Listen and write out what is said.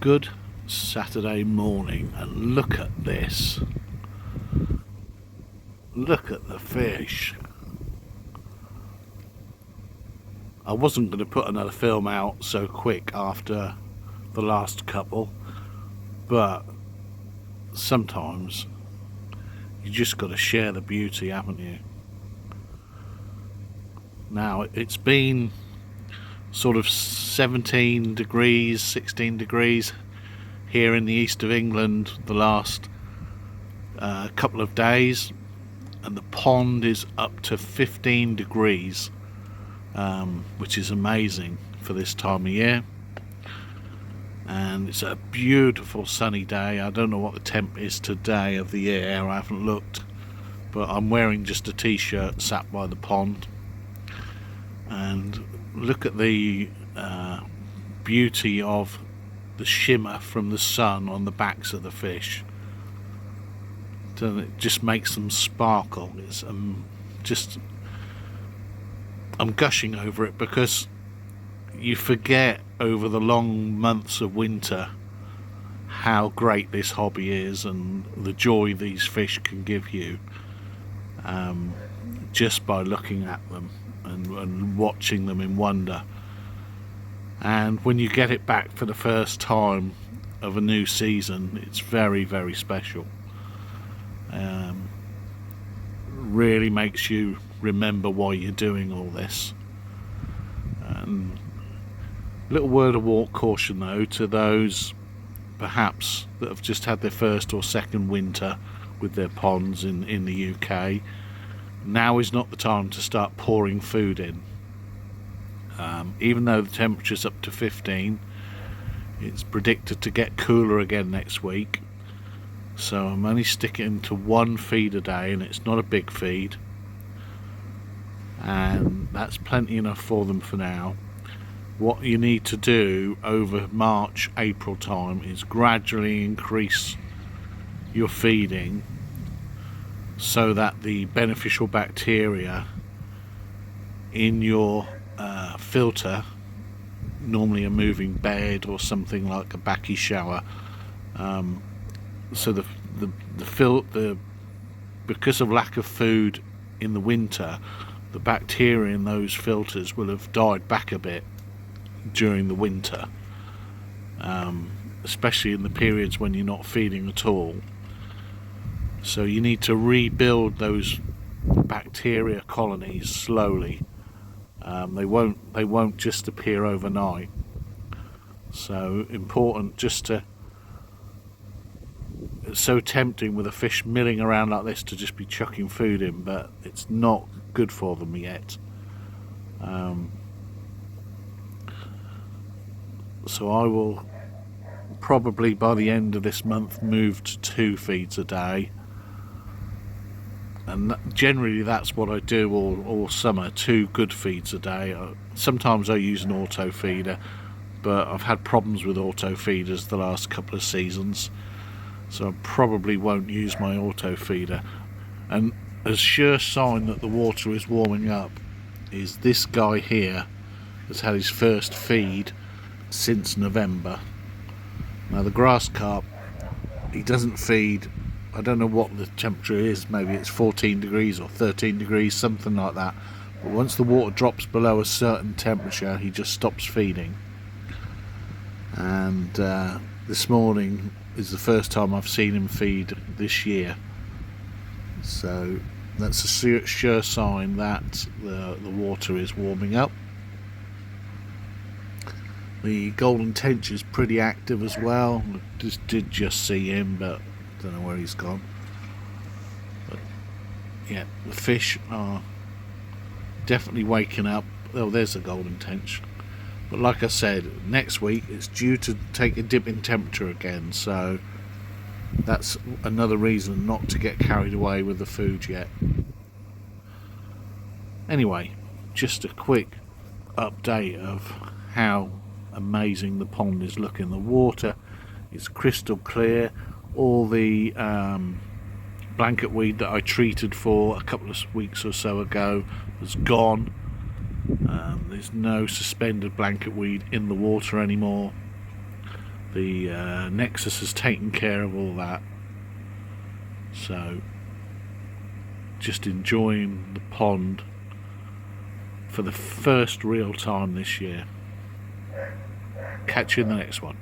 Good Saturday morning, and look at this. Look at the fish. I wasn't going to put another film out so quick after the last couple, but sometimes you just got to share the beauty, haven't you? Now, it's been sort of 17 degrees, 16 degrees here in the east of England the last couple of days, and the pond is up to 15 degrees, which is amazing for this time of year. And it's a beautiful sunny day. I don't know what the temp is today of the year, I haven't looked, but I'm wearing just a t-shirt, sat by the pond, and look at the beauty of the shimmer from the sun on the backs of the fish. It just makes them sparkle. It's just, I'm gushing over it, because you forget over the long months of winter how great this hobby is and the joy these fish can give you, just by looking at them and watching them in wonder. And when you get it back for the first time of a new season, it's very, very special. Really makes you remember why you're doing all this. And little word of caution though to those perhaps that have just had their first or second winter with their ponds in the UK. Now is not the time to start pouring food in. Even though the temperature's up to 15, it's predicted to get cooler again next week. So I'm only sticking to one feed a day, and it's not a big feed. And that's plenty enough for them for now. What you need to do over March, April time is gradually increase your feeding so that the beneficial bacteria in your filter, normally a moving bed or something like a backy shower, so because of lack of food in the winter, the bacteria in those filters will have died back a bit during the winter, especially in the periods when you're not feeding at all. So you need to rebuild those bacteria colonies slowly. They won't just appear overnight. So important just to, it's so tempting with a fish milling around like this to just be chucking food in, but it's not good for them yet. So I will probably by the end of this month move to 2 feeds a day, and generally that's what I do all summer, 2 good feeds a day. Sometimes I use an auto feeder, but I've had problems with auto feeders the last couple of seasons, so I probably won't use my auto feeder. And a sure sign that the water is warming up is this guy here has had his first feed since November. Now the grass carp, he doesn't feed, I don't know what the temperature is, maybe it's 14 degrees or 13 degrees, something like that, but once the water drops below a certain temperature he just stops feeding. And this morning is the first time I've seen him feed this year, so that's a sure sign that the water is warming up. The golden tench is pretty active as well. I did just see him, but I don't know where he's gone. But yeah, the fish are definitely waking up. Oh, there's the golden tench. But like I said, next week it's due to take a dip in temperature again, so that's another reason not to get carried away with the food yet. Anyway, just a quick update of how amazing the pond is looking. The water is crystal clear. All the blanket weed that I treated for a couple of weeks or so ago has gone. There's no suspended blanket weed in the water anymore. The Nexus has taken care of all that, so just enjoying the pond for the first real time this year. Catch you in the next one.